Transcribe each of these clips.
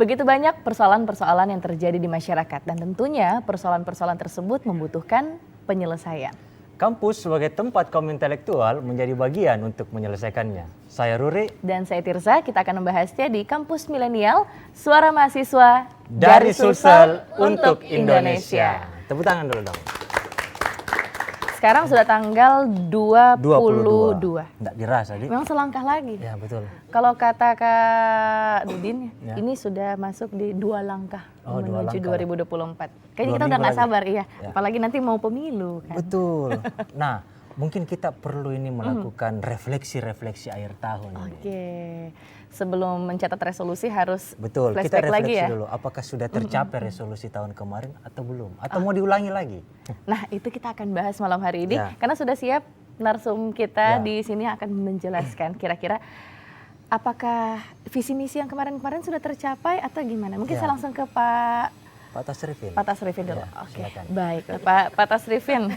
Begitu banyak persoalan-persoalan yang terjadi di masyarakat dan tentunya persoalan-persoalan tersebut membutuhkan penyelesaian. Kampus sebagai tempat kaum intelektual menjadi bagian untuk menyelesaikannya. Saya Ruri. Dan saya Tirza, kita akan membahasnya di Kampus Milenial, Suara Mahasiswa Dari Sulsel untuk Indonesia. Tepuk tangan dulu dong. Sekarang sudah tanggal 22. Nggak dirasa, Di. Memang selangkah lagi. Ya, betul. Kalau kata Kak Dudin, Ya. ini sudah masuk di 2 langkah menuju 2024. Kayaknya kita udah nggak sabar, iya. Ya. Apalagi nanti mau pemilu kan. Betul. Nah, mungkin kita perlu ini melakukan refleksi-refleksi akhir tahun ini. Oke, sebelum mencatat resolusi harus Betul, kita flashback lagi refleksi ya. dulu. Apakah sudah tercapai resolusi tahun kemarin atau belum? Atau mau diulangi lagi? Nah, itu kita akan bahas malam hari ini Ya. karena sudah siap narsum kita Ya. di sini akan menjelaskan kira-kira apakah visi misi yang kemarin-kemarin sudah tercapai atau gimana? Mungkin Ya. saya langsung ke Pak Tasrifin. Tasrifin dulu. Ya, Oke, silakan. baik Pak Tasrifin.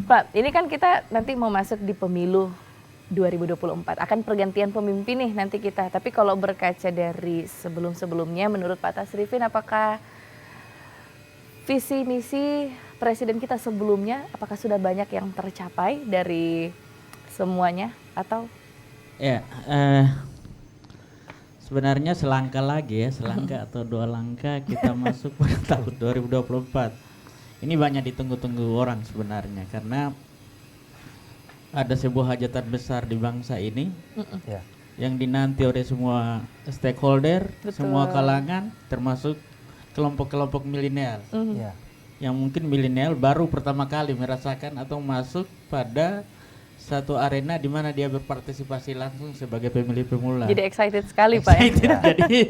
Pak, ini kan kita nanti mau masuk di pemilu 2024. Akan pergantian pemimpin nih nanti kita. Tapi kalau berkaca dari sebelum-sebelumnya, menurut Pak Tasrifin, apakah visi misi presiden kita sebelumnya, apakah sudah banyak yang tercapai dari semuanya atau? Ya, sebenarnya selangkah lagi ya, selangkah atau 2 langkah kita masuk pada tahun 2024. Ini banyak ditunggu-tunggu orang sebenarnya karena ada sebuah hajatan besar di bangsa ini Ya. yang dinanti oleh semua stakeholder, Betul. semua kalangan, termasuk kelompok-kelompok milenial. Ya. Yang mungkin milenial baru pertama kali merasakan atau masuk pada satu arena di mana dia berpartisipasi langsung sebagai pemilih pemula. Jadi excited sekali Pak ya? Excited. Jadi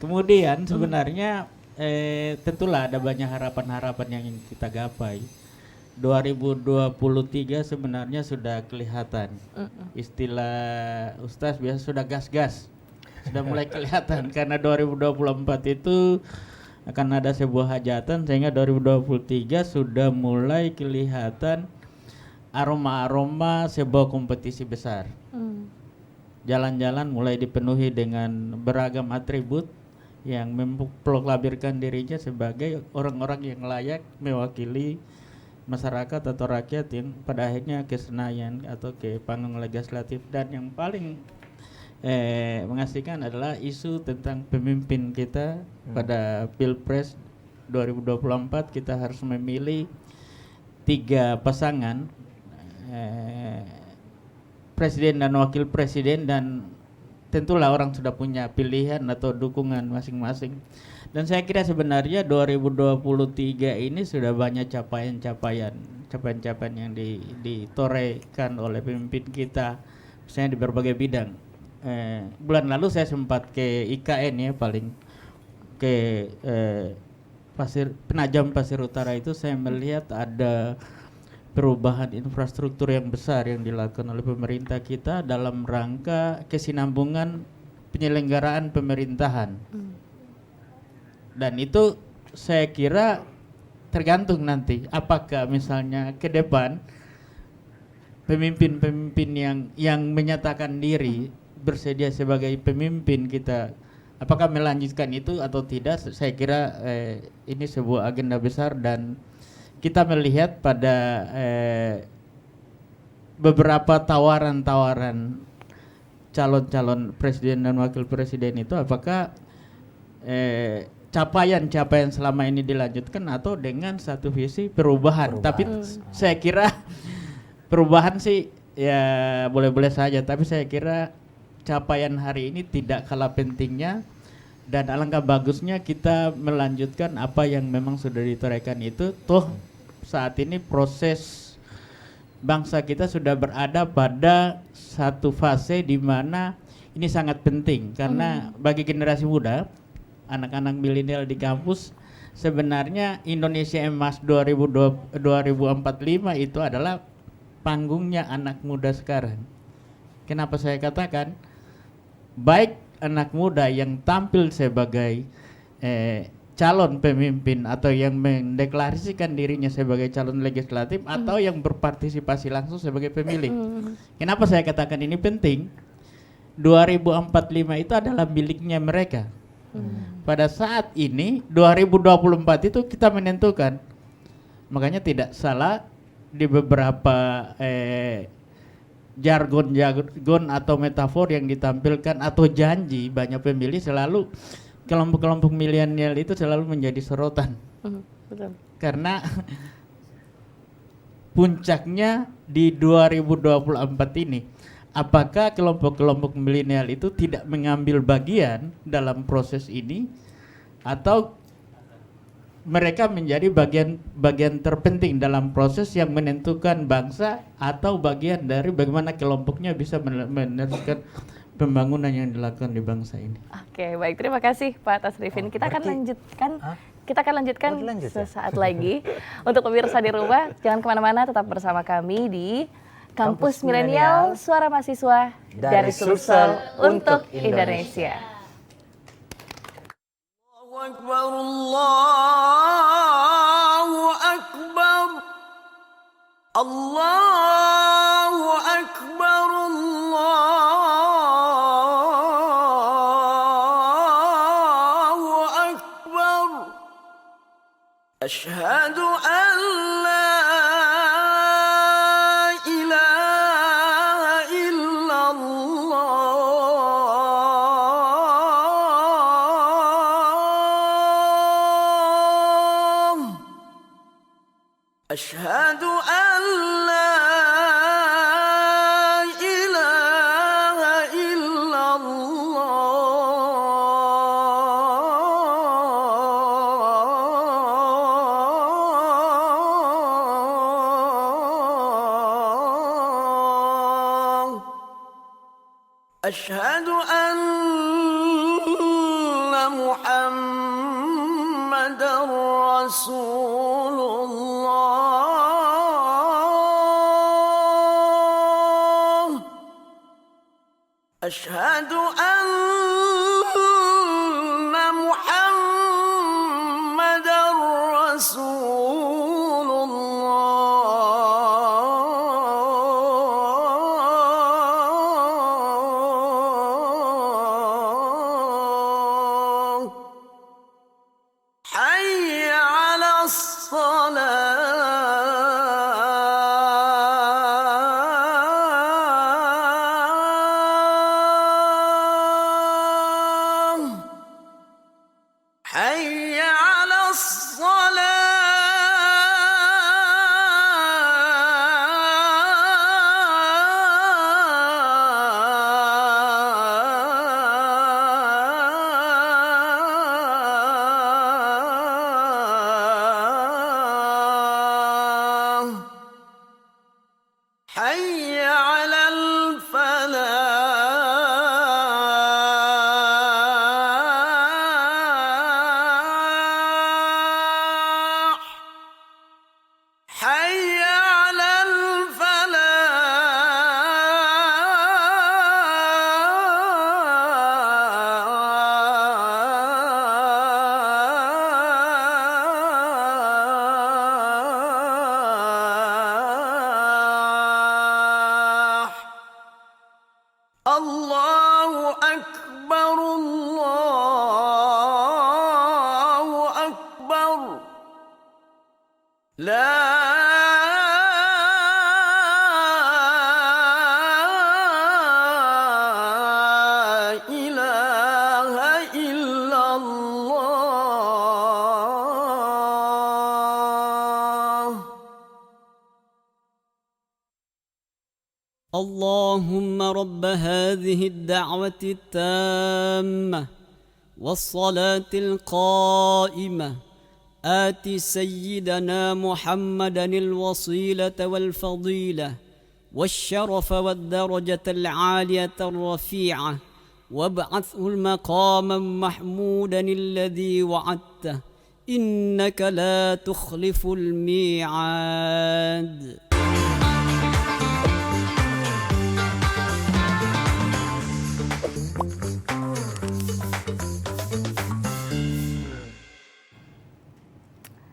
kemudian sebenarnya tentulah ada banyak harapan-harapan yang ingin kita gapai. 2023 sebenarnya sudah kelihatan. Istilah Ustaz biasa sudah gas-gas. Sudah mulai kelihatan karena 2024 itu akan ada sebuah hajatan sehingga 2023 sudah mulai kelihatan aroma-aroma sebuah kompetisi besar. Jalan-jalan mulai dipenuhi dengan beragam atribut yang memproklamirkan dirinya sebagai orang-orang yang layak mewakili masyarakat atau rakyat yang pada akhirnya ke Senayan atau ke panggung legislatif. Dan yang paling mengasihkan adalah isu tentang pemimpin kita pada Pilpres 2024. Kita harus memilih 3 pasangan, presiden dan wakil presiden, dan tentulah orang sudah punya pilihan atau dukungan masing-masing. Dan saya kira sebenarnya 2023 ini sudah banyak capaian-capaian yang ditorehkan oleh pemimpin kita, misalnya di berbagai bidang. Bulan lalu saya sempat ke IKN ya, paling ke Penajam Pasir Utara itu saya melihat ada perubahan infrastruktur yang besar yang dilakukan oleh pemerintah kita dalam rangka kesinambungan penyelenggaraan pemerintahan. Dan itu saya kira tergantung nanti apakah misalnya ke depan pemimpin-pemimpin yang menyatakan diri bersedia sebagai pemimpin kita, apakah melanjutkan itu atau tidak. Saya kira ini sebuah agenda besar dan kita melihat pada beberapa tawaran-tawaran calon-calon presiden dan wakil presiden itu apakah capaian-capaian selama ini dilanjutkan atau dengan satu visi perubahan. Tapi saya kira perubahan sih ya boleh-boleh saja, tapi saya kira capaian hari ini tidak kalah pentingnya. Dan alangkah bagusnya kita melanjutkan apa yang memang sudah ditorehkan itu. Toh saat ini proses bangsa kita sudah berada pada satu fase di mana ini sangat penting. Karena bagi generasi muda, anak-anak milenial di kampus, sebenarnya Indonesia Emas 2045 itu adalah panggungnya anak muda sekarang. Kenapa saya katakan? Baik anak muda yang tampil sebagai calon pemimpin atau yang mendeklarasikan dirinya sebagai calon legislatif atau yang berpartisipasi langsung sebagai pemilih. Kenapa saya katakan ini penting? 2045 itu adalah miliknya mereka. Pada saat ini 2024 itu kita menentukan. Makanya tidak salah di beberapa jargon atau metafor yang ditampilkan atau janji banyak pemilih, selalu kelompok-kelompok milenial itu selalu menjadi sorotan. Betul. Karena puncaknya di 2024 ini, apakah kelompok-kelompok milenial itu tidak mengambil bagian dalam proses ini, atau mereka menjadi bagian terpenting dalam proses yang menentukan bangsa, atau bagian dari bagaimana kelompoknya bisa meneruskan pembangunan yang dilakukan di bangsa ini. Oke, baik, terima kasih Pak Tasrifin. Kita akan lanjutkan sesaat lagi. Untuk pemirsa di rumah, jangan kemana-mana, tetap bersama kami di Kampus Milenial, suara mahasiswa dari Sulsel untuk Indonesia. Allahu Akbar, Allahu Akbar, Allahu Akbar. Asyhadu an la ilaha illallah. Asyhadu an la ilaha illallah. Asyhadu anna Muhammadar Rasulullah. Asyhadu anna Muhammadar Rasulullah. Hayya 'alas salah. Hayya 'alas salah. Hayya 'alal falah. Hayya 'alal falah. Allahu Akbar, Allahu Akbar. La ilaha illallah. اللهم رب هذه الدعوة التامة والصلاة القائمة آت سيدنا محمدا الوسيلة والفضيلة والشرف والدرجة العالية الرفيعة وابعثه المقاما محمودا الذي وعدته إنك لا تخلف الميعاد.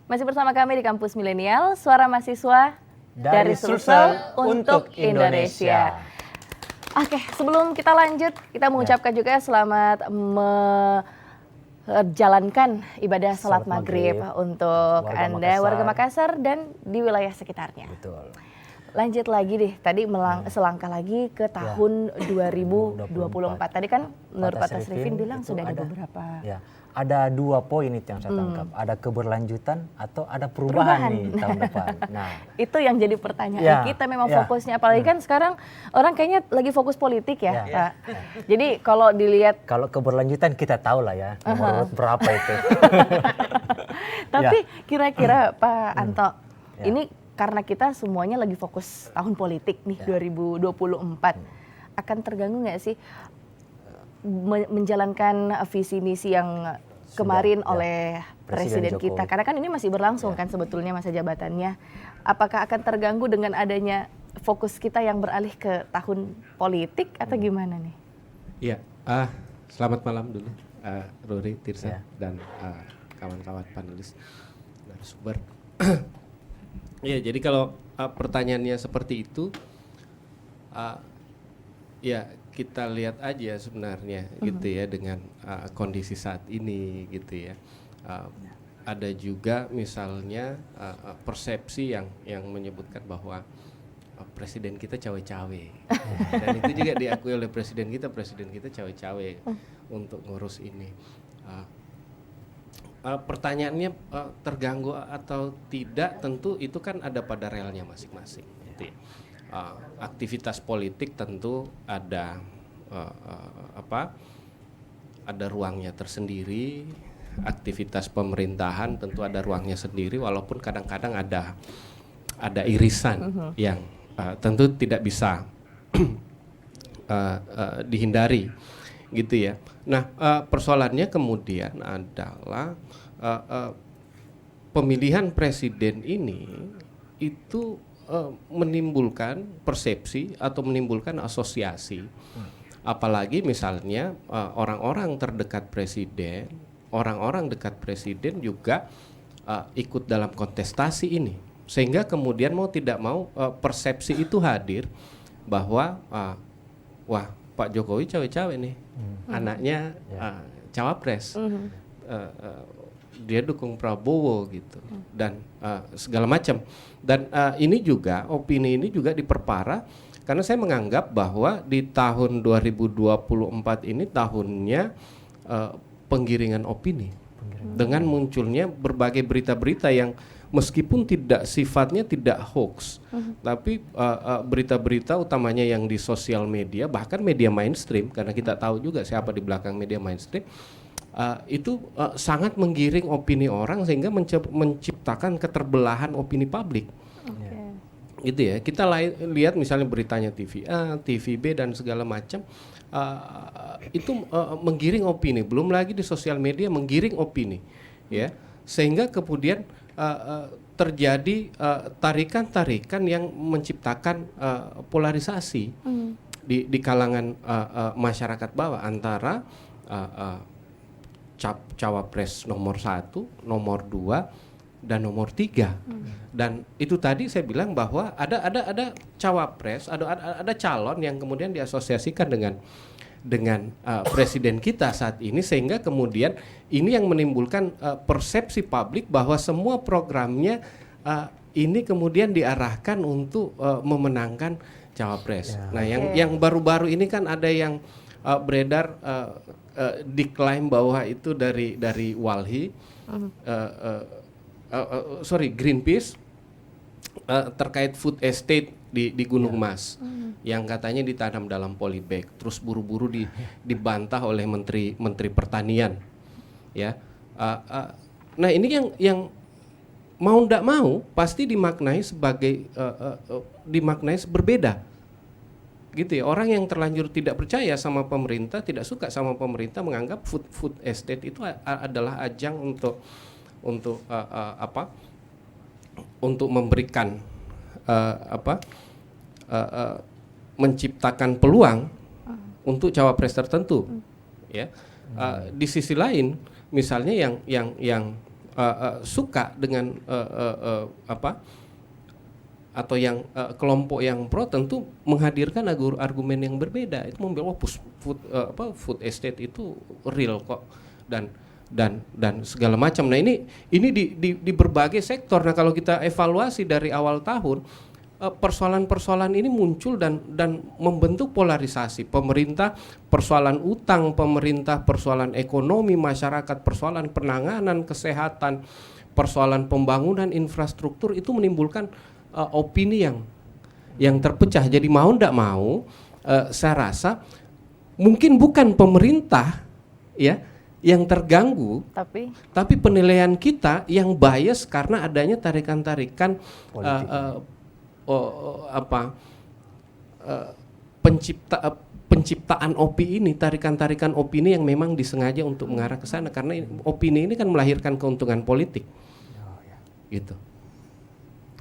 Masih bersama kami di Kampus Milenial, suara mahasiswa dari Sulsel untuk Indonesia. Oke, sebelum kita lanjut, kita mengucapkan juga selamat jalankan ibadah sholat Sholat maghrib maghrib untuk warga Anda warga Makassar dan di wilayah sekitarnya. Betul. Lanjut lagi deh, tadi selangkah lagi ke tahun 2024. Tadi kan menurut Pak Tasrifin bilang itu sudah ada beberapa. Ya, ada 2 poin itu yang saya tangkap. Ada keberlanjutan atau ada perubahan nih tahun depan. Nah, Itu yang jadi pertanyaan Ya, kita memang ya. fokusnya. Apalagi kan sekarang orang kayaknya lagi fokus politik ya, Ya. Pak. Jadi kalau dilihat, kalau keberlanjutan kita tahu lah ya nomor urut berapa itu. tapi kira-kira Pak Anto, Ya. ini karena kita semuanya lagi fokus tahun politik nih 2024, akan terganggu nggak sih menjalankan visi misi yang kemarin ya. oleh Presiden Presiden kita? Jokowi. Karena kan ini masih berlangsung kan sebetulnya masa jabatannya. Apakah akan terganggu dengan adanya fokus kita yang beralih ke tahun politik atau gimana nih? Iya, selamat malam dulu, Rory, Tirsa, Ya. dan kawan-kawan panelis narasumber. Iya, jadi kalau pertanyaannya seperti itu, ya kita lihat aja sebenarnya gitu ya dengan kondisi saat ini gitu ya. Ada juga misalnya persepsi yang menyebutkan bahwa presiden kita cawe-cawe, dan itu juga diakui oleh presiden kita cawe-cawe untuk ngurus ini. Pertanyaannya terganggu atau tidak, tentu itu kan ada pada relnya masing-masing. Gitu ya. Aktivitas politik tentu ada ada ruangnya tersendiri. Aktivitas pemerintahan tentu ada ruangnya sendiri, walaupun kadang-kadang ada irisan yang tentu tidak bisa dihindari, gitu ya. Nah, persoalannya kemudian adalah pemilihan presiden ini itu menimbulkan persepsi atau menimbulkan asosiasi, apalagi misalnya orang-orang terdekat presiden, orang-orang dekat presiden juga ikut dalam kontestasi ini, sehingga kemudian mau tidak mau persepsi itu hadir bahwa wah, Pak Jokowi cawe-cawe nih, anaknya cawapres, dia dukung Prabowo gitu, dan segala macam. Dan ini juga, opini ini juga diperparah karena saya menganggap bahwa di tahun 2024 ini tahunnya penggiringan opini, dengan munculnya berbagai berita-berita yang meskipun sifatnya tidak hoax, tapi berita-berita utamanya yang di sosial media, bahkan media mainstream, karena kita tahu juga siapa di belakang media mainstream, itu sangat menggiring opini orang sehingga menciptakan keterbelahan opini publik. Gitu ya, kita lihat misalnya beritanya TV A, TV B dan segala macam, itu menggiring opini, belum lagi di sosial media menggiring opini, ya, sehingga kemudian terjadi tarikan-tarikan yang menciptakan polarisasi di kalangan masyarakat bawah antara cawapres nomor 1, nomor 2 dan nomor 3. Dan itu tadi saya bilang bahwa ada cawapres, ada calon yang kemudian diasosiasikan dengan presiden kita saat ini, sehingga kemudian ini yang menimbulkan persepsi publik bahwa semua programnya ini kemudian diarahkan untuk memenangkan cawapres. Nah, yang baru-baru ini kan ada yang beredar diklaim bahwa itu dari Walhi, Greenpeace, terkait food estate di Gunung Mas, yang katanya ditanam dalam polybag, terus buru-buru dibantah oleh Menteri Pertanian, ya. Nah, ini yang mau ndak mau pasti dimaknai sebagai dimaknai berbeda, gitu ya. Orang yang terlanjur tidak percaya sama pemerintah, tidak suka sama pemerintah, menganggap food estate itu adalah ajang untuk untuk memberikan menciptakan peluang untuk cawapres tertentu, ya. Di sisi lain, misalnya yang suka dengan atau yang kelompok yang pro tentu menghadirkan argumen yang berbeda. Itu membilang food estate itu real kok, dan dan segala macam. Nah ini di berbagai sektor. Nah kalau kita evaluasi dari awal tahun, persoalan-persoalan ini muncul dan membentuk polarisasi. Pemerintah persoalan utang, pemerintah persoalan ekonomi masyarakat, persoalan penanganan kesehatan, persoalan pembangunan infrastruktur, itu menimbulkan opini yang terpecah. Jadi mau ndak mau, saya rasa mungkin bukan pemerintah ya yang terganggu, tapi penilaian kita yang bias karena adanya tarikan-tarikan penciptaan opini ini, tarikan-tarikan opini yang memang disengaja untuk mengarah ke sana, karena opini ini kan melahirkan keuntungan politik. Gitu.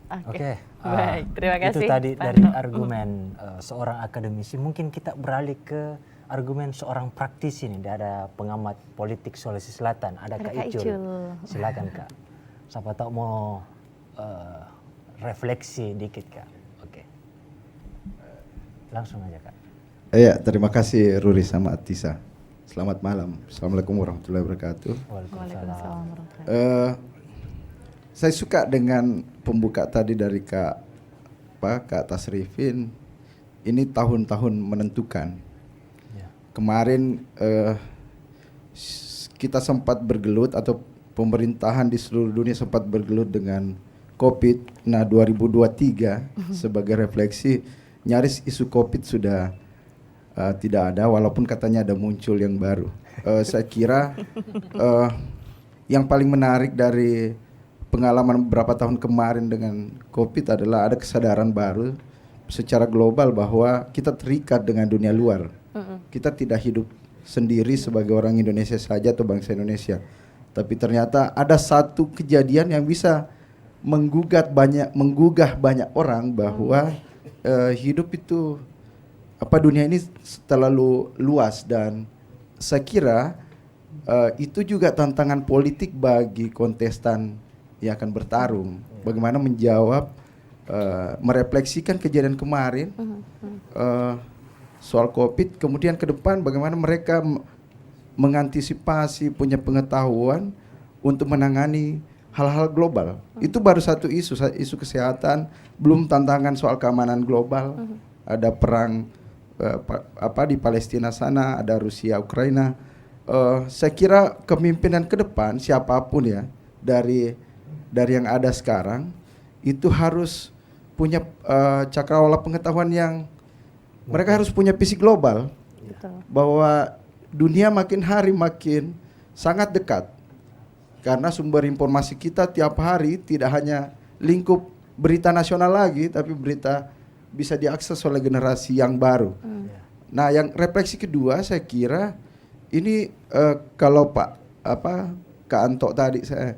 Oke. Baik, terima kasih. Itu tadi Pak dari Anto. argumen seorang akademisi. Mungkin kita beralih ke argumen seorang praktisi nih. Ada pengamat politik Sulawesi Selatan, ada Kak Icul. Silakan Kak. Siapa tahu mau refleksi dikit Kak. Oke. Langsung aja Kak. Iya, terima kasih Ruri sama Atisa. Selamat malam. Assalamualaikum warahmatullahi wabarakatuh. Waalaikumsalam warahmatullahi. Saya suka dengan pembuka tadi dari Kak Tasrifin. Ini tahun-tahun menentukan. Kemarin kita sempat bergelut, atau pemerintahan di seluruh dunia sempat bergelut dengan COVID. Nah 2023 sebagai refleksi, nyaris isu COVID sudah tidak ada, walaupun katanya ada muncul yang baru. Saya kira yang paling menarik dari pengalaman beberapa tahun kemarin dengan COVID adalah ada kesadaran baru secara global bahwa kita terikat dengan dunia luar. Kita tidak hidup sendiri sebagai orang Indonesia saja atau bangsa Indonesia. Tapi ternyata ada satu kejadian yang bisa menggugah banyak orang bahwa hidup itu dunia ini terlalu luas, dan saya kira itu juga tantangan politik bagi kontestan yang akan bertarung. Bagaimana menjawab, merefleksikan kejadian kemarin soal COVID, kemudian ke depan bagaimana mereka mengantisipasi, punya pengetahuan untuk menangani hal-hal global. Itu baru satu isu kesehatan, belum tantangan soal keamanan global. Ada perang di Palestina sana, ada Rusia, Ukraina. Saya kira kepemimpinan ke depan siapapun ya, dari yang ada sekarang itu harus punya cakrawala pengetahuan yang mereka harus punya visi global. Betul. Bahwa dunia makin hari makin sangat dekat, karena sumber informasi kita tiap hari tidak hanya lingkup berita nasional lagi, tapi berita bisa diakses oleh generasi yang baru. Nah, yang refleksi kedua saya kira ini kalau Kak Anto tadi saya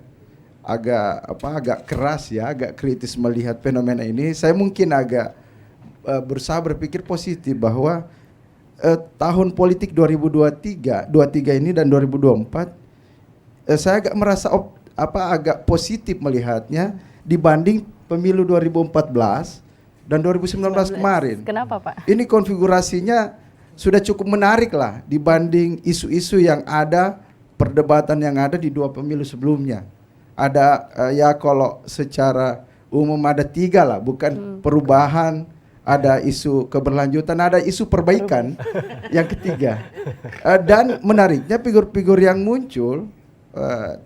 agak keras ya, agak kritis melihat fenomena ini. Saya mungkin agak berusaha berpikir positif bahwa tahun politik 2023 ini dan 2024 saya agak merasa agak positif melihatnya dibanding pemilu 2014 dan 2019 kemarin. Kenapa Pak? Ini konfigurasinya sudah cukup menarik lah dibanding isu-isu yang ada, perdebatan yang ada di dua pemilu sebelumnya. Ada ya kalau secara umum ada tiga lah, bukan perubahan, ada isu keberlanjutan, ada isu perbaikan yang ketiga. Dan menariknya figur-figur yang muncul,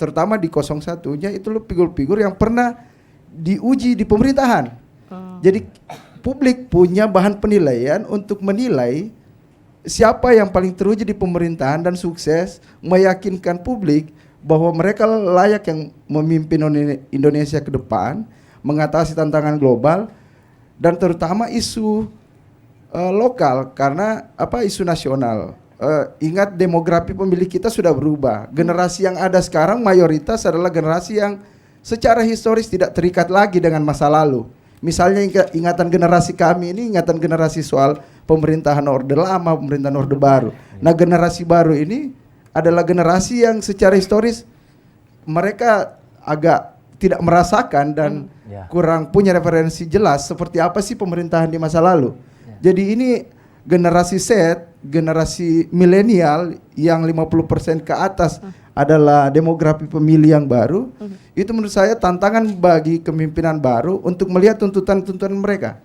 terutama di 01-nya itu figur-figur yang pernah diuji di pemerintahan. Jadi publik punya bahan penilaian untuk menilai siapa yang paling teruji di pemerintahan dan sukses meyakinkan publik bahwa mereka layak yang memimpin Indonesia ke depan, mengatasi tantangan global, dan terutama isu lokal, karena isu nasional. Ingat demografi pemilih kita sudah berubah. Generasi yang ada sekarang mayoritas adalah generasi yang secara historis tidak terikat lagi dengan masa lalu. Misalnya ingatan generasi kami ini ingatan generasi soal pemerintahan Orde Lama, pemerintahan Orde Baru. Nah, generasi baru ini adalah generasi yang secara historis mereka agak tidak merasakan dan kurang punya referensi jelas seperti apa sih pemerintahan di masa lalu. Jadi ini generasi Z generasi milenial yang 50% ke atas adalah demografi pemilih yang baru, itu menurut saya tantangan bagi kepemimpinan baru untuk melihat tuntutan-tuntutan mereka.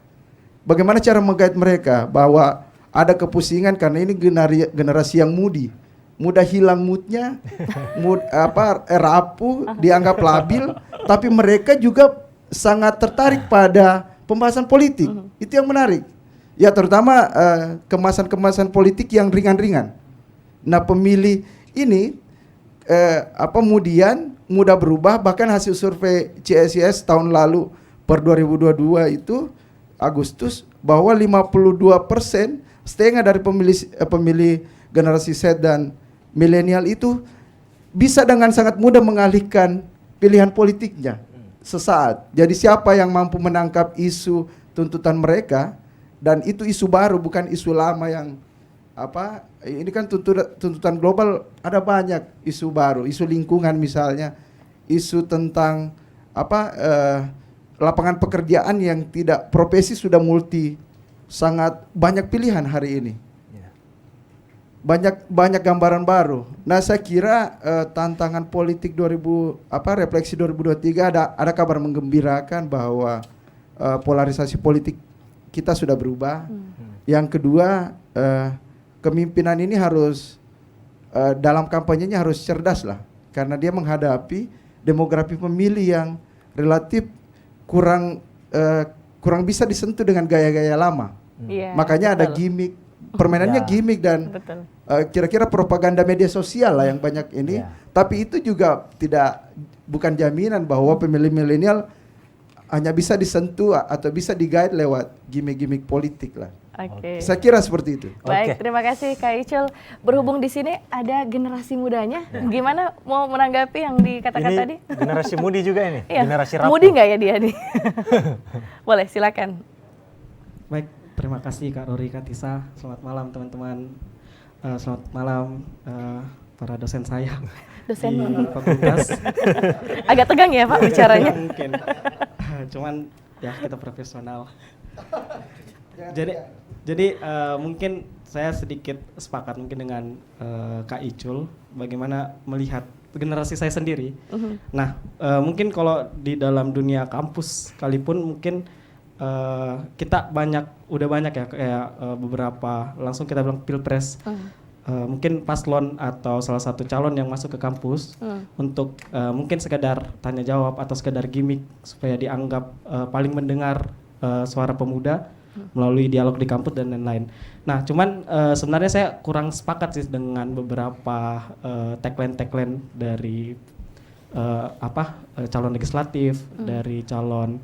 Bagaimana cara menggait mereka bahwa ada kepusingan karena ini generasi yang mudah hilang moodnya, rapuh, dianggap labil, tapi mereka juga sangat tertarik pada pembahasan politik. Itu yang menarik. Ya terutama kemasan-kemasan politik yang ringan-ringan. Nah pemilih ini kemudian mudah berubah, bahkan hasil survei CSIS tahun lalu per 2022 itu Agustus bahwa 52%, setengah dari pemilih generasi Z dan milenial itu bisa dengan sangat mudah mengalihkan pilihan politiknya sesaat. Jadi siapa yang mampu menangkap isu tuntutan mereka, dan itu isu baru bukan isu lama yang ini kan tuntutan global, ada banyak isu baru, isu lingkungan misalnya, isu tentang lapangan pekerjaan yang tidak profesi sudah sangat banyak pilihan hari ini. Banyak gambaran baru. Nah, saya kira tantangan politik refleksi 2023 ada kabar menggembirakan bahwa polarisasi politik kita sudah berubah. Yang kedua, kepemimpinan ini harus dalam kampanyenya harus cerdas lah, karena dia menghadapi demografi pemilih yang relatif kurang bisa disentuh dengan gaya-gaya lama. Makanya ada gimmick, permainannya gimmick dan kira-kira propaganda media sosial lah yang banyak ini. Tapi itu juga bukan jaminan bahwa pemilih milenial hanya bisa disentuh atau bisa digait lewat gimmick-gimmick politik lah. Oke. Saya kira seperti itu. Baik, terima kasih Kak Icul. Berhubung di sini ada generasi mudanya, gimana mau menanggapi yang dikatakan ini tadi? Generasi mudi juga ini, Iya. generasi rapuh. Mudi nggak ya dia nih? Boleh, silakan. Baik, terima kasih Kak Rory, Kak Tisa. Selamat malam teman-teman. Selamat malam para dosen saya Dosen di fakultas. agak tegang ya Pak bicaranya. Mungkin, cuman ya kita profesional. Jadi mungkin saya sedikit sepakat mungkin dengan Kak Icul bagaimana melihat generasi saya sendiri. Nah, mungkin kalau di dalam dunia kampus sekalipun mungkin kita udah banyak ya kayak beberapa langsung kita bilang pilpres. Mungkin paslon atau salah satu calon yang masuk ke kampus untuk mungkin sekedar tanya jawab atau sekedar gimmick supaya dianggap paling mendengar suara pemuda melalui dialog di kampus dan lain-lain. Nah, cuman sebenarnya saya kurang sepakat sih dengan beberapa tagline dari calon legislatif, dari calon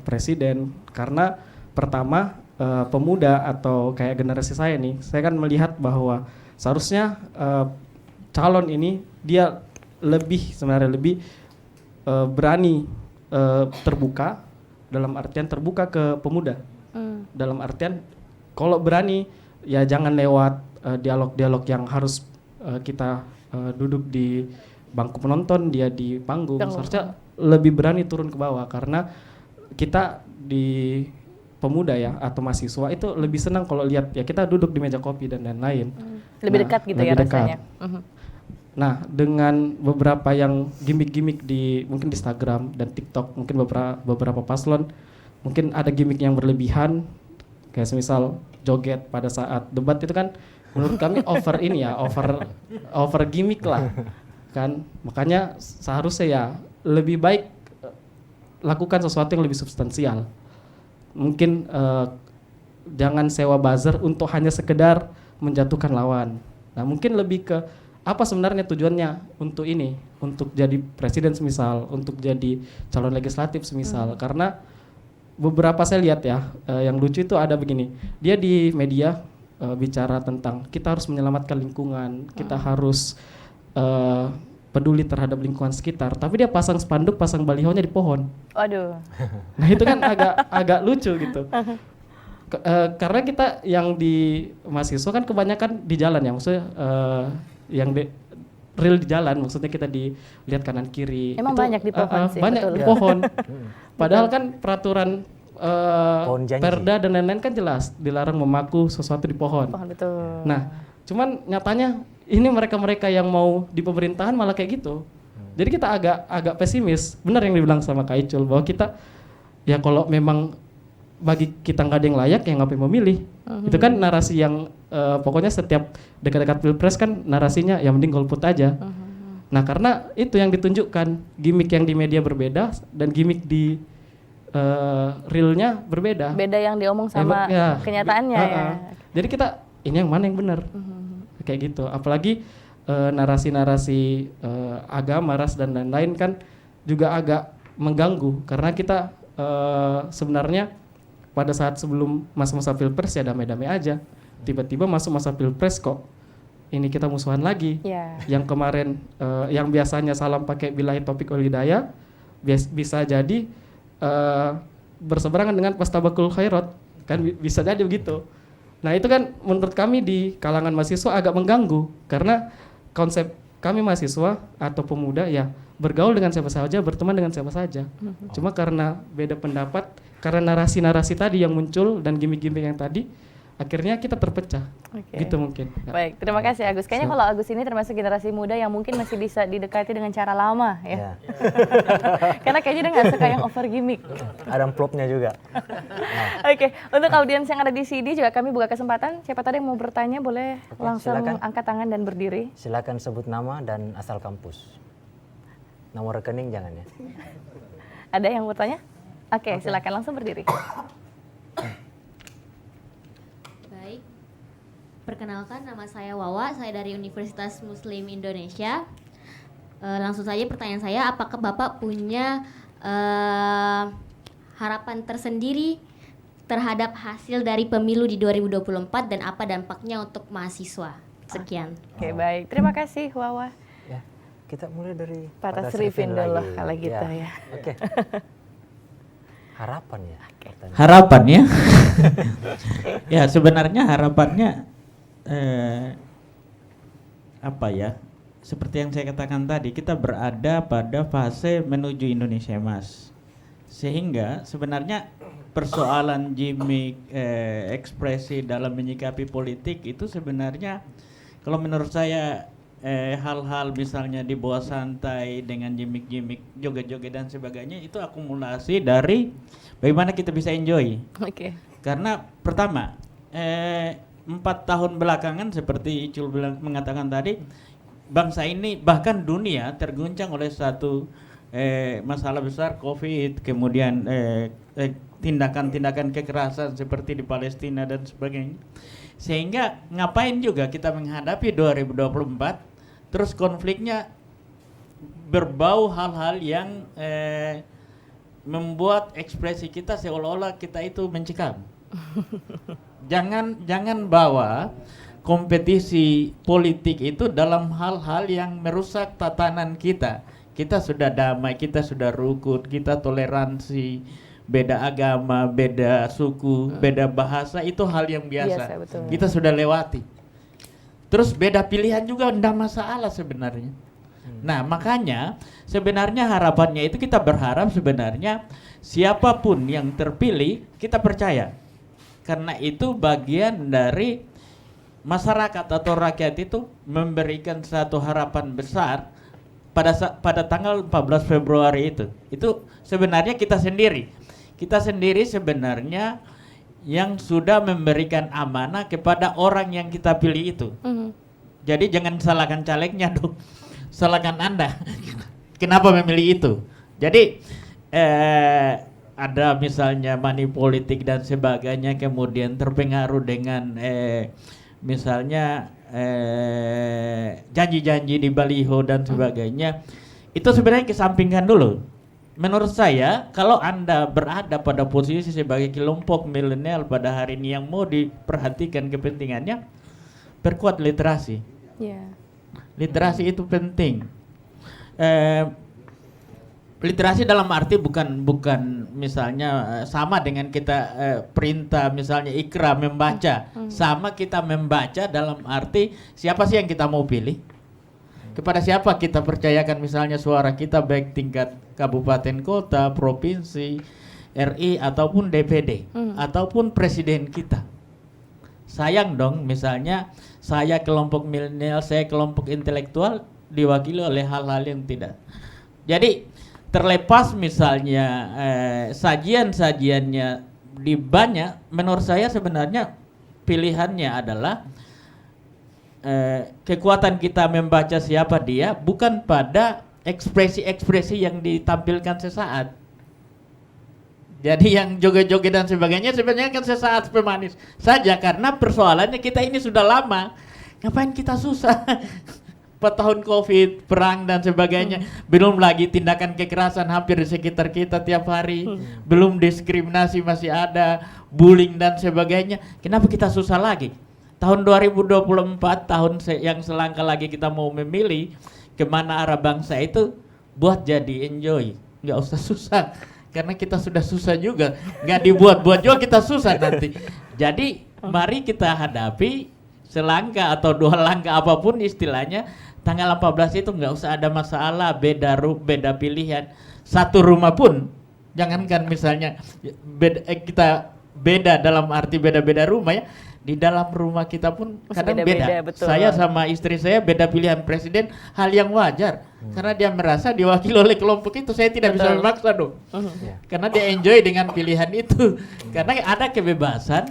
presiden, karena pertama pemuda atau kayak generasi saya nih, saya kan melihat bahwa seharusnya calon ini dia sebenarnya lebih berani terbuka, dalam artian terbuka ke pemuda. Dalam artian kalau berani ya jangan lewat dialog-dialog yang harus kita duduk di bangku penonton, dia di panggung. Seharusnya lebih berani turun ke bawah, karena kita di pemuda ya atau mahasiswa itu lebih senang kalau lihat ya kita duduk di meja kopi dan lain-lain. Lebih dekat gitu ya rasanya. Nah, dengan beberapa yang gimmick-gimmick mungkin di Instagram dan TikTok, mungkin beberapa paslon mungkin ada gimmick yang berlebihan, kayak semisal joget pada saat debat itu kan menurut kami over gimmick lah kan. Makanya seharusnya ya lebih baik lakukan sesuatu yang lebih substansial. Mungkin jangan sewa buzzer untuk hanya sekedar menjatuhkan lawan. Nah, mungkin lebih ke apa sebenarnya tujuannya untuk ini, untuk jadi presiden semisal, untuk jadi calon legislatif semisal. Karena beberapa saya lihat ya, yang lucu itu ada begini, dia di media bicara tentang kita harus menyelamatkan lingkungan, kita harus peduli terhadap lingkungan sekitar, tapi dia pasang spanduk, pasang balihonya di pohon. Waduh. Nah itu kan agak lucu gitu. Karena kita yang di mahasiswa kan kebanyakan di jalan ya, maksudnya yang real di jalan, maksudnya kita dilihat kanan kiri. Emang itu, banyak di pohon sih. banyak betul. di pohon. Padahal kan peraturan Pohon janji. perda dan lain-lain kan jelas dilarang memaku sesuatu di pohon. Oh, betul. Nah, cuman nyatanya ini mereka-mereka yang mau di pemerintahan malah kayak gitu. Jadi kita agak pesimis. Benar yang dibilang sama Kak Icul bahwa kita ya kalau memang bagi kita nggak ada yang layak ya ngapain memilih. Itu kan narasi yang pokoknya setiap dekat-dekat pilpres kan narasinya ya mending golput aja. Nah karena itu yang ditunjukkan, gimmick yang di media berbeda dan gimmick di realnya berbeda. Beda yang diomong sama Ya, kenyataannya ya. Jadi kita ini yang mana yang benar, kayak gitu. Apalagi narasi-narasi agama, ras dan lain-lain kan juga agak mengganggu karena kita sebenarnya pada saat sebelum masa-masa pilpres ya damai-damai aja. Tiba-tiba masuk masa pilpres kok ini kita musuhan lagi. Yeah. Yang kemarin yang biasanya salam pakai billahi taufiq wal hidayah bisa jadi berseberangan dengan pastabakul khairat kan bisa jadi begitu. Nah itu kan menurut kami di kalangan mahasiswa agak mengganggu karena konsep kami mahasiswa atau pemuda ya bergaul dengan siapa saja, berteman dengan siapa saja. Cuma karena beda pendapat, karena narasi-narasi tadi yang muncul dan gimmick-gimmick yang tadi, akhirnya kita terpecah. Gitu mungkin. Baik, terima kasih Agus. Kayaknya kalau Agus ini termasuk generasi muda yang mungkin masih bisa didekati dengan cara lama ya. Karena kayaknya dia nggak suka yang over gimmick. Ada amplopnya juga. Oke, untuk audiens yang ada di sini juga kami buka kesempatan. Siapa tadi yang mau bertanya boleh langsung silakan. angkat tangan dan berdiri. Silakan sebut nama dan asal kampus. Nomor rekening jangan ya. Ada yang mau bertanya? Oke, silakan langsung berdiri. Baik, perkenalkan nama saya Wawa, saya dari Universitas Muslim Indonesia. Langsung saja pertanyaan saya, apakah Bapak punya harapan tersendiri terhadap hasil dari pemilu di 2024 dan apa dampaknya untuk mahasiswa? Sekian. Oke, baik. Terima kasih Wawa. Ya, kita mulai dari Pak Tasrifin dulu lagi. kalau gitu ya. Oke. Harapan ya. Harapan ya. Ya sebenarnya harapannya apa ya? Seperti yang saya katakan tadi, kita berada pada fase menuju Indonesia Emas. Sehingga sebenarnya persoalan gimmick ekspresi dalam menyikapi politik itu sebenarnya kalau menurut saya hal-hal misalnya di bawah santai dengan gimmick-gimmick joget-joget dan sebagainya itu akumulasi dari bagaimana kita bisa enjoy. Oke. Karena pertama 4 tahun belakangan seperti Icul mengatakan tadi, bangsa ini bahkan dunia terguncang oleh satu masalah besar COVID, kemudian tindakan-tindakan kekerasan seperti di Palestina dan sebagainya. Sehingga ngapain juga kita menghadapi 2024 terus konfliknya berbau hal-hal yang membuat ekspresi kita seolah-olah kita itu mencekam. Jangan bawa kompetisi politik itu dalam hal-hal yang merusak tatanan kita. Kita sudah damai, kita sudah rukun, kita toleransi, beda agama, beda suku, beda bahasa itu hal yang biasa. Betul. Kita sudah lewati. Terus beda pilihan juga tidak masalah sebenarnya. Nah makanya sebenarnya harapannya itu kita berharap sebenarnya siapapun yang terpilih kita percaya. Karena itu bagian dari masyarakat atau rakyat itu memberikan satu harapan besar pada tanggal 14 Februari itu. Itu sebenarnya kita sendiri sebenarnya yang sudah memberikan amanah kepada orang yang kita pilih itu. Jadi jangan salahkan calegnya dong, salahkan Anda. Kenapa memilih itu? Jadi ada misalnya money politik dan sebagainya, kemudian terpengaruh dengan misalnya janji-janji di baliho dan sebagainya. Itu sebenarnya kesampingkan dulu. Menurut saya, kalau Anda berada pada posisi sebagai kelompok milenial pada hari ini yang mau diperhatikan kepentingannya, perkuat literasi. Literasi itu penting. Literasi dalam arti bukan misalnya sama dengan kita perintah misalnya ikra membaca. Sama kita membaca dalam arti siapa sih yang kita mau pilih? Kepada siapa kita percayakan misalnya suara kita baik tingkat kabupaten, kota, provinsi, RI ataupun DPD ataupun presiden kita. Sayang dong misalnya saya kelompok milenial, saya kelompok intelektual diwakili oleh hal-hal yang tidak. Jadi terlepas misalnya sajian-sajiannya di banyak, menurut saya sebenarnya pilihannya adalah kekuatan kita membaca siapa dia bukan pada ekspresi-ekspresi yang ditampilkan sesaat. Jadi yang joget-joget dan sebagainya sebenarnya kan sesaat pemanis saja, karena persoalannya kita ini sudah lama. Ngapain kita susah? 4 tahun Covid, perang dan sebagainya. Belum lagi tindakan kekerasan hampir di sekitar kita tiap hari. Belum diskriminasi masih ada, bullying dan sebagainya. Kenapa kita susah lagi? Tahun 2024, tahun yang selangkah lagi kita mau memilih kemana arah bangsa itu, buat jadi enjoy. Nggak usah susah. Karena kita sudah susah juga, nggak dibuat-buat juga kita susah nanti. Jadi mari kita hadapi selangkah atau 2 langkah apapun istilahnya. Tanggal 14 itu nggak usah ada masalah, beda pilihan. Satu rumah pun, jangankan misalnya kita beda dalam arti beda-beda rumah ya. Di dalam rumah kita pun kadang beda. Betul. Saya sama istri saya beda pilihan presiden, hal yang wajar. Karena dia merasa diwakili oleh kelompok itu, saya tidak bisa memaksa dong. Karena dia enjoy dengan pilihan itu. Karena ada kebebasan,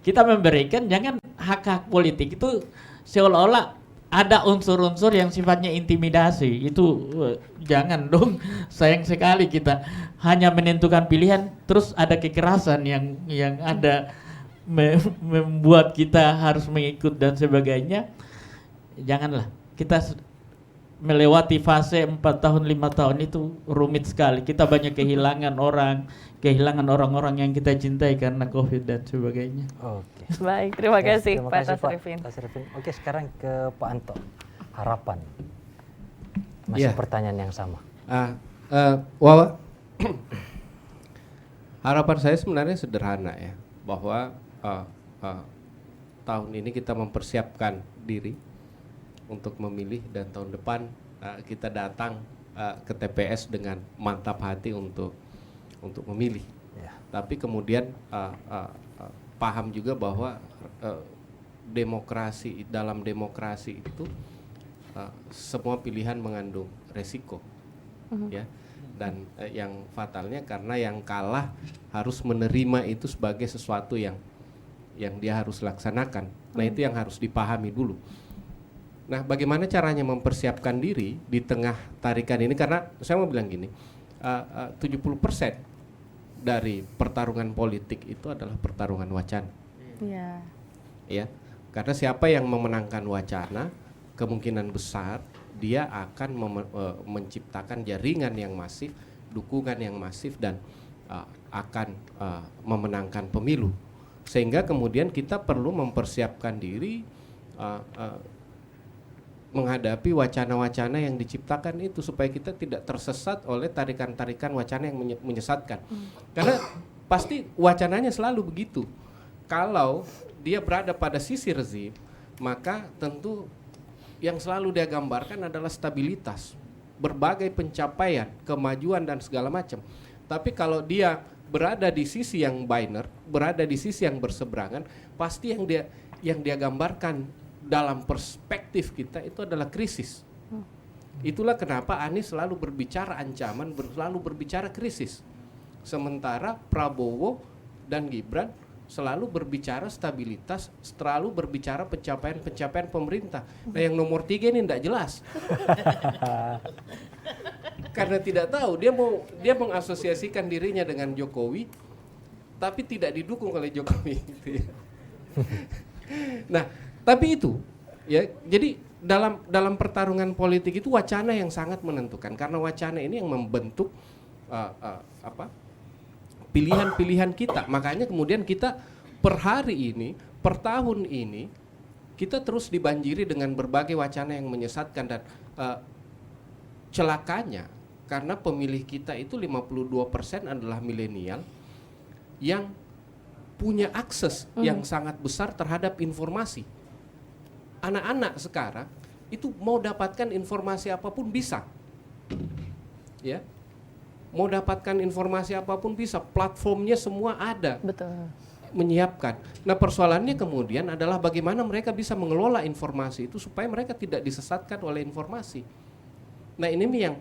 kita memberikan, jangan hak-hak politik itu seolah-olah ada unsur-unsur yang sifatnya intimidasi. Itu jangan dong. Sayang sekali kita hanya menentukan pilihan, terus ada kekerasan yang ada membuat kita harus mengikut dan sebagainya. Janganlah. Kita melewati fase 4 tahun 5 tahun itu rumit sekali. Kita banyak kehilangan orang-orang yang kita cintai karena Covid dan sebagainya. Oke. Baik, terima kasih Terima Pak kasih, Tasrifin. Pak Tasrifin. Oke, sekarang ke Pak Anto. Harapan. Masih pertanyaan yang sama. Wawa, harapan saya sebenarnya sederhana ya, bahwa tahun ini kita mempersiapkan diri untuk memilih, dan tahun depan kita datang ke TPS dengan mantap hati untuk memilih. Tapi kemudian paham juga bahwa dalam demokrasi itu semua pilihan mengandung resiko, ya. Dan yang fatalnya karena yang kalah harus menerima itu sebagai sesuatu yang dia harus laksanakan. Nah, itu yang harus dipahami dulu. Nah, bagaimana caranya mempersiapkan diri di tengah tarikan ini? Karena saya mau bilang gini, 70% dari pertarungan politik itu adalah pertarungan wacana. Iya. Ya, karena siapa yang memenangkan wacana, kemungkinan besar dia akan menciptakan jaringan yang masif, dukungan yang masif, dan akan memenangkan pemilu. Sehingga kemudian kita perlu mempersiapkan diri menghadapi wacana-wacana yang diciptakan itu, supaya kita tidak tersesat oleh tarikan-tarikan wacana yang menyesatkan. Karena pasti wacananya selalu begitu. Kalau dia berada pada sisi rezim, maka tentu yang selalu dia gambarkan adalah stabilitas, berbagai pencapaian, kemajuan dan segala macam. Tapi kalau dia berada di sisi yang binary, berada di sisi yang berseberangan, pasti yang dia gambarkan dalam perspektif kita itu adalah krisis. Itulah kenapa Anies selalu berbicara ancaman, selalu berbicara krisis. Sementara Prabowo dan Gibran selalu berbicara stabilitas, selalu berbicara pencapaian pemerintah. Nah, yang nomor 3 ini tidak jelas. Karena tidak tahu, dia mengasosiasikan dirinya dengan Jokowi, tapi tidak didukung oleh Jokowi. Gitu ya. Nah, tapi itu, ya. Jadi dalam pertarungan politik itu wacana yang sangat menentukan, karena wacana ini yang membentuk pilihan-pilihan kita. Makanya kemudian kita per hari ini, per tahun ini, kita terus dibanjiri dengan berbagai wacana yang menyesatkan, dan celakanya karena pemilih kita itu 52% adalah milenial yang punya akses yang sangat besar terhadap informasi. Anak-anak sekarang itu mau dapatkan informasi apapun bisa, ya. mau dapatkan informasi apapun bisa, platformnya semua ada. Betul. Menyiapkan. Nah, persoalannya kemudian adalah bagaimana mereka bisa mengelola informasi itu supaya mereka tidak disesatkan oleh informasi. Nah, ini nih yang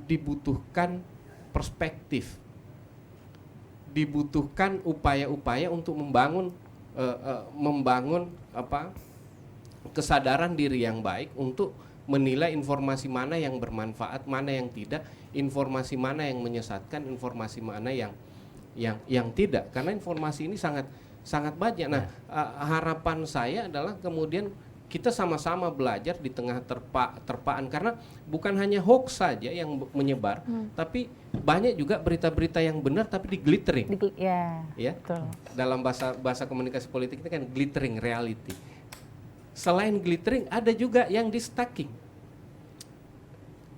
dibutuhkan perspektif, dibutuhkan upaya-upaya untuk membangun kesadaran diri yang baik untuk menilai informasi mana yang bermanfaat, mana yang tidak, informasi mana yang menyesatkan, informasi mana yang tidak, karena informasi ini sangat banyak. Nah, harapan saya adalah kemudian kita sama-sama belajar di tengah terpaan, karena bukan hanya hoax saja yang menyebar, tapi banyak juga berita-berita yang benar tapi diglittering. Ya. Betul. Dalam bahasa komunikasi politik ini kan glittering reality. Selain glittering ada juga yang di stacking.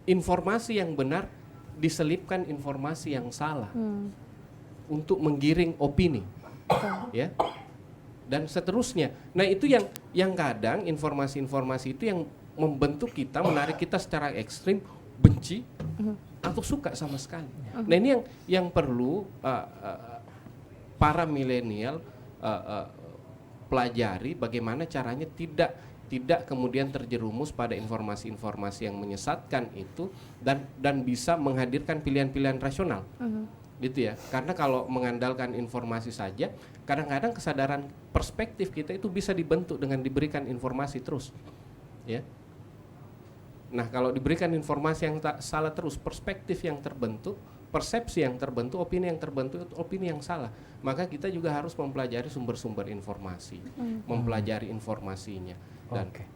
Informasi yang benar diselipkan informasi yang salah. Untuk menggiring opini, ya, dan seterusnya. Nah, itu yang kadang informasi-informasi itu yang membentuk kita, menarik kita secara ekstrim, benci atau suka sama sekali. Nah, ini yang perlu para milenial pelajari, bagaimana caranya tidak kemudian terjerumus pada informasi-informasi yang menyesatkan itu, dan bisa menghadirkan pilihan-pilihan rasional. Gitu ya, karena kalau mengandalkan informasi saja, kadang-kadang kesadaran perspektif kita itu bisa dibentuk dengan diberikan informasi terus, ya. Nah, kalau diberikan informasi yang salah terus, perspektif yang terbentuk, persepsi yang terbentuk, opini yang terbentuk, itu opini yang salah. Maka kita juga harus mempelajari sumber-sumber informasi, mempelajari informasinya,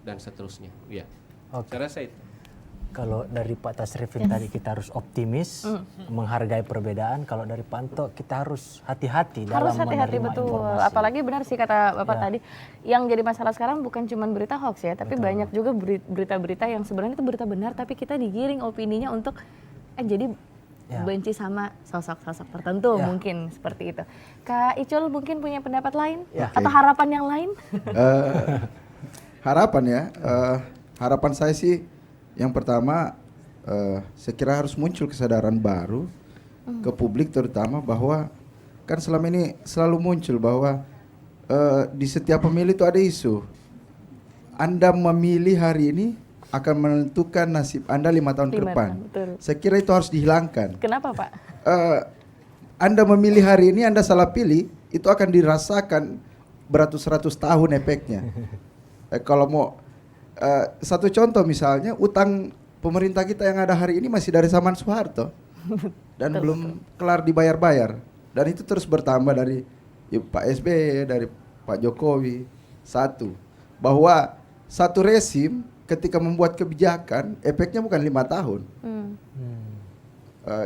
dan seterusnya. Ya, saya rasa itu. Kalau dari Pak Tasrifin tadi kita harus optimis, menghargai perbedaan. Kalau dari Pak Anto kita harus hati-hati dalam menerima betul. informasi. Apalagi benar sih kata Bapak tadi, yang jadi masalah sekarang bukan cuma berita hoax ya, tapi banyak juga berita-berita yang sebenarnya itu berita benar, tapi kita digiring opininya untuk jadi benci sama sosok-sosok tertentu, mungkin seperti itu. Kak Icul mungkin punya pendapat lain atau harapan yang lain? Harapan ya, harapan saya sih yang pertama, saya kira harus muncul kesadaran baru ke publik, terutama bahwa kan selama ini selalu muncul bahwa di setiap pemilu itu ada isu. Anda memilih hari ini akan menentukan nasib Anda 5 tahun ke depan. Saya kira itu harus dihilangkan. Kenapa, Pak? Anda memilih hari ini, Anda salah pilih, itu akan dirasakan beratus-ratus tahun efeknya. Kalau mau satu contoh misalnya, utang pemerintah kita yang ada hari ini masih dari zaman Soeharto dan belum kelar dibayar-bayar, dan itu terus bertambah dari Pak SBY, dari Pak Jokowi. Bahwa satu rezim ketika membuat kebijakan efeknya bukan 5 tahun.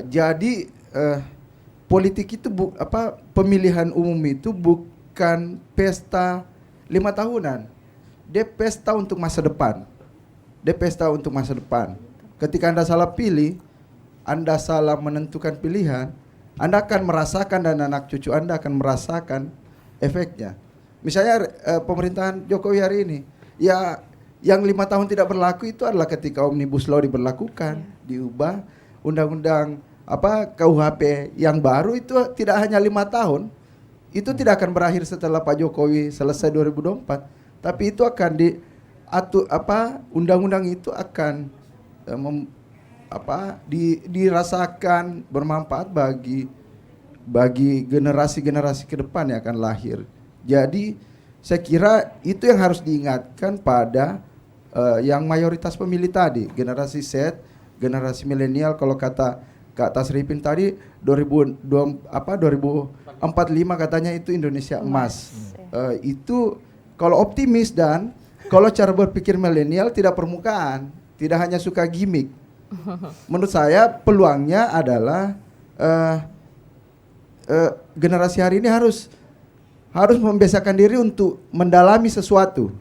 Jadi politik itu pemilihan umum itu bukan pesta 5 tahunan. Dia pesta untuk masa depan. Ketika Anda salah pilih, Anda salah menentukan pilihan, Anda akan merasakan dan anak cucu Anda akan merasakan efeknya. Misalnya pemerintahan Jokowi hari ini, ya yang 5 tahun tidak berlaku itu adalah ketika Omnibus Law diberlakukan, diubah, undang-undang KUHP yang baru itu tidak hanya 5 tahun, itu tidak akan berakhir setelah Pak Jokowi selesai 2024. Tapi itu akan undang-undang itu akan dirasakan bermanfaat bagi generasi-generasi ke depan yang akan lahir. Jadi saya kira itu yang harus diingatkan pada yang mayoritas pemilih tadi, generasi Z, generasi milenial. Kalau kata Kak Tasrifin tadi 2045 katanya itu Indonesia emas. Itu kalau optimis, dan kalau cara berpikir milenial tidak permukaan, tidak hanya suka gimmick. Menurut saya peluangnya adalah generasi hari ini harus membiasakan diri untuk mendalami sesuatu,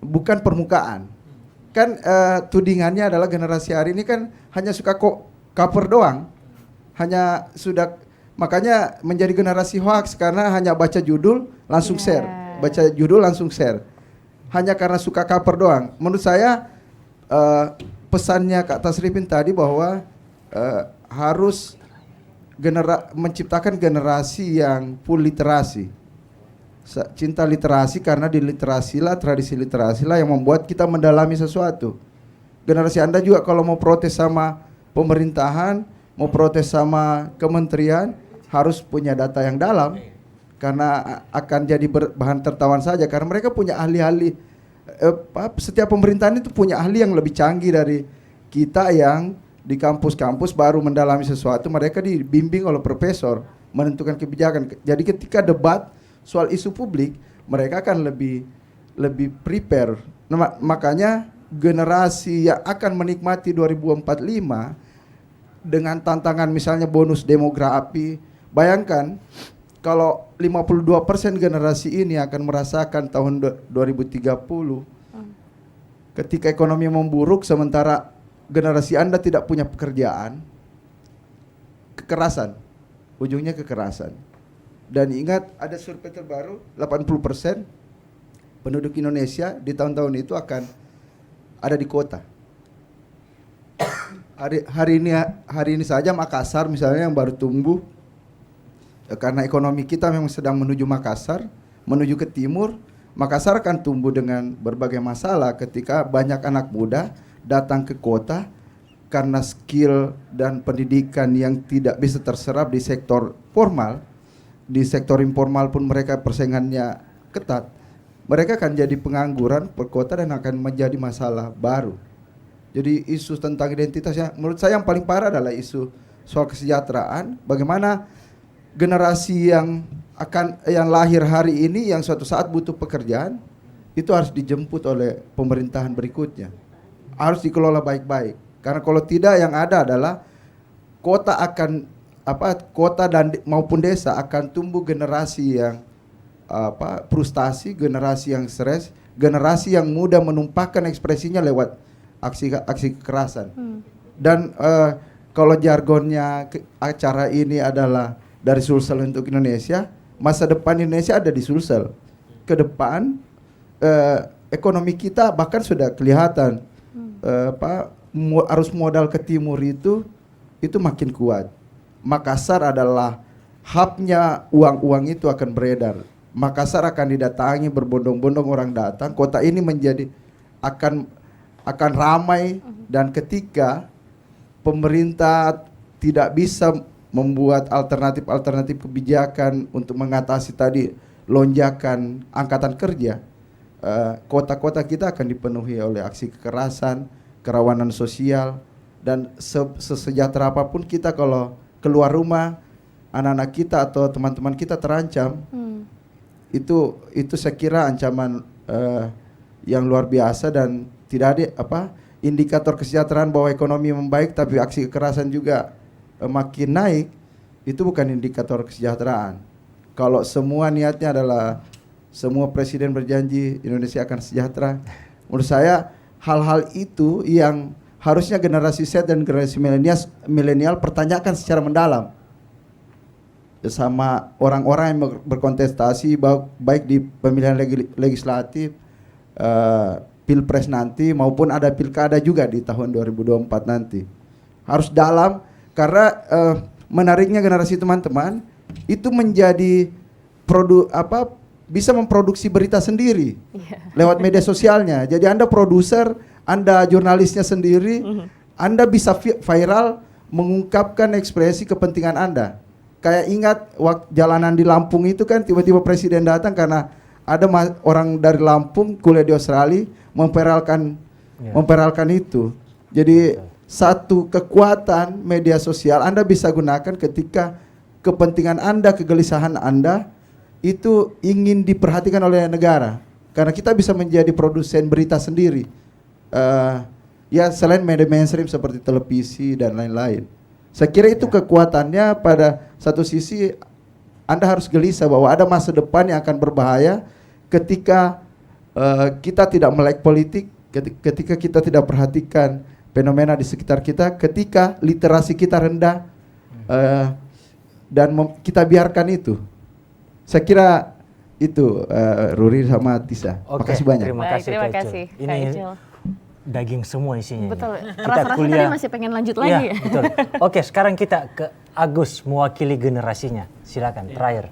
bukan permukaan. Kan tudingannya adalah generasi hari ini kan hanya suka cover doang, makanya menjadi generasi hoax karena hanya baca judul langsung share. Hanya karena suka cover doang. Menurut saya pesannya Kak Tasrifin tadi bahwa harus menciptakan generasi yang full literasi. Cinta literasi, karena di literasilah, tradisi literasilah yang membuat kita mendalami sesuatu. Generasi Anda juga kalau mau protes sama pemerintahan, mau protes sama kementerian, harus punya data yang dalam, karena akan jadi bahan tertawan saja, karena mereka punya ahli-ahli. Setiap pemerintahan itu punya ahli yang lebih canggih dari kita yang di kampus-kampus baru mendalami sesuatu. Mereka dibimbing oleh profesor menentukan kebijakan. Jadi ketika debat soal isu publik, mereka akan lebih prepare. Makanya generasi yang akan menikmati 2045 dengan tantangan misalnya bonus demografi, bayangkan kalau 52% generasi ini akan merasakan tahun 2030 ketika ekonomi memburuk, sementara generasi Anda tidak punya pekerjaan, kekerasan, ujungnya kekerasan. Dan ingat, ada survei terbaru, 80% penduduk Indonesia di tahun-tahun itu akan ada di kota. Hari ini saja Makassar misalnya yang baru tumbuh, karena ekonomi kita memang sedang menuju Makassar, menuju ke timur. Makassar akan tumbuh dengan berbagai masalah ketika banyak anak muda datang ke kota karena skill dan pendidikan yang tidak bisa terserap di sektor formal. Di sektor informal pun mereka persaingannya ketat. Mereka akan jadi pengangguran perkota dan akan menjadi masalah baru. Jadi isu tentang identitasnya, menurut saya yang paling parah adalah isu soal kesejahteraan. Bagaimana generasi yang lahir hari ini yang suatu saat butuh pekerjaan itu harus dijemput oleh pemerintahan berikutnya. Harus dikelola baik-baik. Karena kalau tidak, yang ada adalah kota dan maupun desa akan tumbuh generasi yang frustasi, generasi yang stres, generasi yang mudah menumpahkan ekspresinya lewat aksi kekerasan. Dan kalau jargonnya acara ini adalah dari Sulsel untuk Indonesia, masa depan Indonesia ada di Sulsel. Ke depan ekonomi kita bahkan sudah kelihatan arus modal ke timur itu makin kuat. Makassar adalah hubnya, uang itu akan beredar. Makassar akan didatangi berbondong-bondong orang datang. Kota ini akan ramai, dan ketika pemerintah tidak bisa membuat alternatif kebijakan untuk mengatasi tadi lonjakan angkatan kerja, kota-kota kita akan dipenuhi oleh aksi kekerasan, kerawanan sosial, dan sesejahtera apapun kita kalau keluar rumah, anak-anak kita atau teman-teman kita terancam, itu saya kira ancaman yang luar biasa, dan tidak ada indikator kesejahteraan bahwa ekonomi membaik tapi aksi kekerasan juga makin naik. Itu bukan indikator kesejahteraan. Kalau semua niatnya adalah semua presiden berjanji Indonesia akan sejahtera, menurut saya hal-hal itu yang harusnya generasi Z dan generasi milenial pertanyakan secara mendalam sama orang-orang yang berkontestasi, baik di pemilihan legislatif, pilpres nanti, maupun ada pilkada juga di tahun 2024 nanti. Harus dalam, karena menariknya generasi teman-teman itu menjadi bisa memproduksi berita sendiri lewat media sosialnya. Jadi Anda produser, Anda jurnalisnya sendiri, Anda bisa viral mengungkapkan ekspresi kepentingan Anda. Kayak ingat waktu jalanan di Lampung itu kan, tiba-tiba presiden datang karena ada orang dari Lampung kuliah di Australia memviralkan itu. Jadi satu kekuatan media sosial Anda bisa gunakan ketika kepentingan Anda, kegelisahan Anda itu ingin diperhatikan oleh negara. Karena kita bisa menjadi produsen berita sendiri. Ya selain media mainstream seperti televisi dan lain-lain. Saya kira itu kekuatannya. Pada satu sisi Anda harus gelisah bahwa ada masa depan yang akan berbahaya ketika kita tidak melek politik, ketika kita tidak perhatikan fenomena di sekitar kita, ketika literasi kita rendah, dan kita biarkan itu. Saya kira itu Ruri sama Tisa. Oke, Makasih banyak. Terima kasih. Terima Kak Icul. kasih, Kak Ini Icul. daging semua isinya. Betul. Kita Rasa-rasa tadi masih pengen lanjut lagi. Ya, betul. Oke, sekarang kita ke Agus mewakili generasinya. Silakan, terakhir.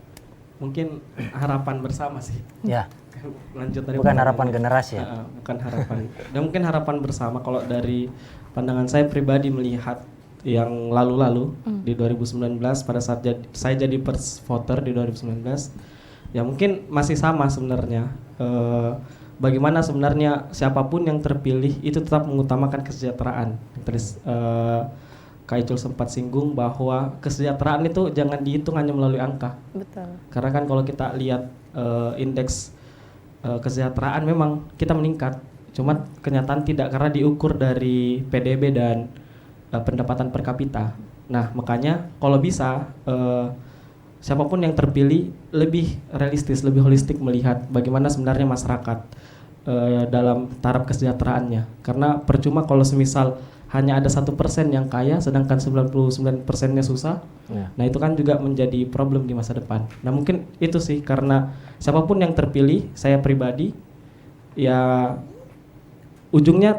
Mungkin harapan bersama sih. Ya. Lanjut dari Bukan harapan generasi ya. bukan harapan. Dan mungkin harapan bersama kalau dari pandangan saya pribadi melihat yang lalu-lalu di 2019 pada saat saya jadi first voter di 2019, ya mungkin masih sama sebenarnya. Bagaimana sebenarnya siapapun yang terpilih itu tetap mengutamakan kesejahteraan. Terus Kak Icul sempat singgung bahwa kesejahteraan itu jangan dihitung hanya melalui angka. Betul. Karena kan kalau kita lihat indeks kesejahteraan memang kita meningkat. Cuma kenyataan tidak karena diukur dari PDB dan pendapatan per kapita. Nah, makanya kalau bisa siapapun yang terpilih lebih realistis, lebih holistik melihat bagaimana sebenarnya masyarakat dalam taraf kesejahteraannya. Karena percuma kalau semisal hanya ada 1% yang kaya sedangkan 99%-nya susah. Nah, itu kan juga menjadi problem di masa depan. Nah, mungkin itu sih karena siapapun yang terpilih, saya pribadi ya ujungnya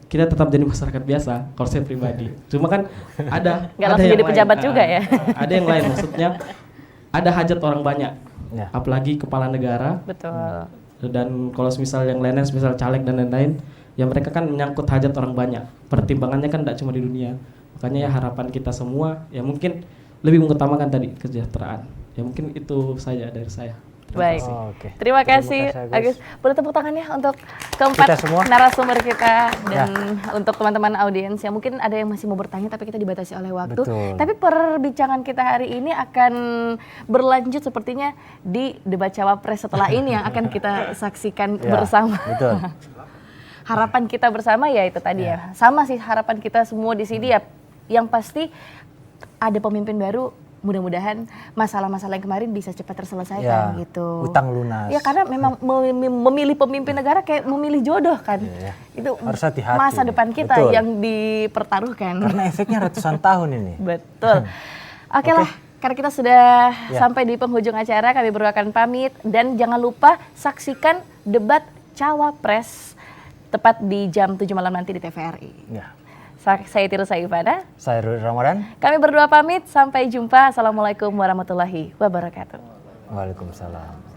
kita tetap jadi masyarakat biasa kalau saya pribadi. Cuma kan ada Nggak langsung jadi yang pejabat lain. juga ya. Ada yang lain, maksudnya ada hajat orang banyak. Ya. Apalagi kepala negara. Betul. Dan kalau misal yang lainnya, misal caleg dan lain-lain, ya mereka kan menyangkut hajat orang banyak. Pertimbangannya kan tidak cuma di dunia. Makanya ya harapan kita semua ya mungkin lebih mengutamakan tadi kesejahteraan. Ya mungkin itu saja dari saya. Baik. Oke. Terima kasih Agus. Agus. Boleh tepuk tangannya untuk keempat Kita semua. narasumber kita dan untuk teman-teman audiens yang mungkin ada yang masih mau bertanya tapi kita dibatasi oleh waktu. Betul. Tapi perbincangan kita hari ini akan berlanjut sepertinya di debat cawapres setelah ini yang akan kita saksikan Ya, bersama. betul. Harapan kita bersama ya itu tadi ya. Sama sih harapan kita semua di sini ya. Yang pasti ada pemimpin baru. Mudah-mudahan masalah-masalah yang kemarin bisa cepat terselesaikan Ya, gitu. utang lunas. Ya karena memang memilih pemimpin negara kayak memilih jodoh kan. Iya. Itu Harus hati-hati. masa depan kita Betul. yang dipertaruhkan. Karena efeknya ratusan tahun ini. Betul. Oke lah, karena kita sudah sampai di penghujung acara, kami berdua akan pamit dan jangan lupa saksikan debat cawapres tepat di jam 7 malam nanti di TVRI. Ya. Saya Tirsa Ivana. Saya Rudi Ramadan. Kami berdua pamit, sampai jumpa. Assalamualaikum warahmatullahi wabarakatuh. Waalaikumsalam.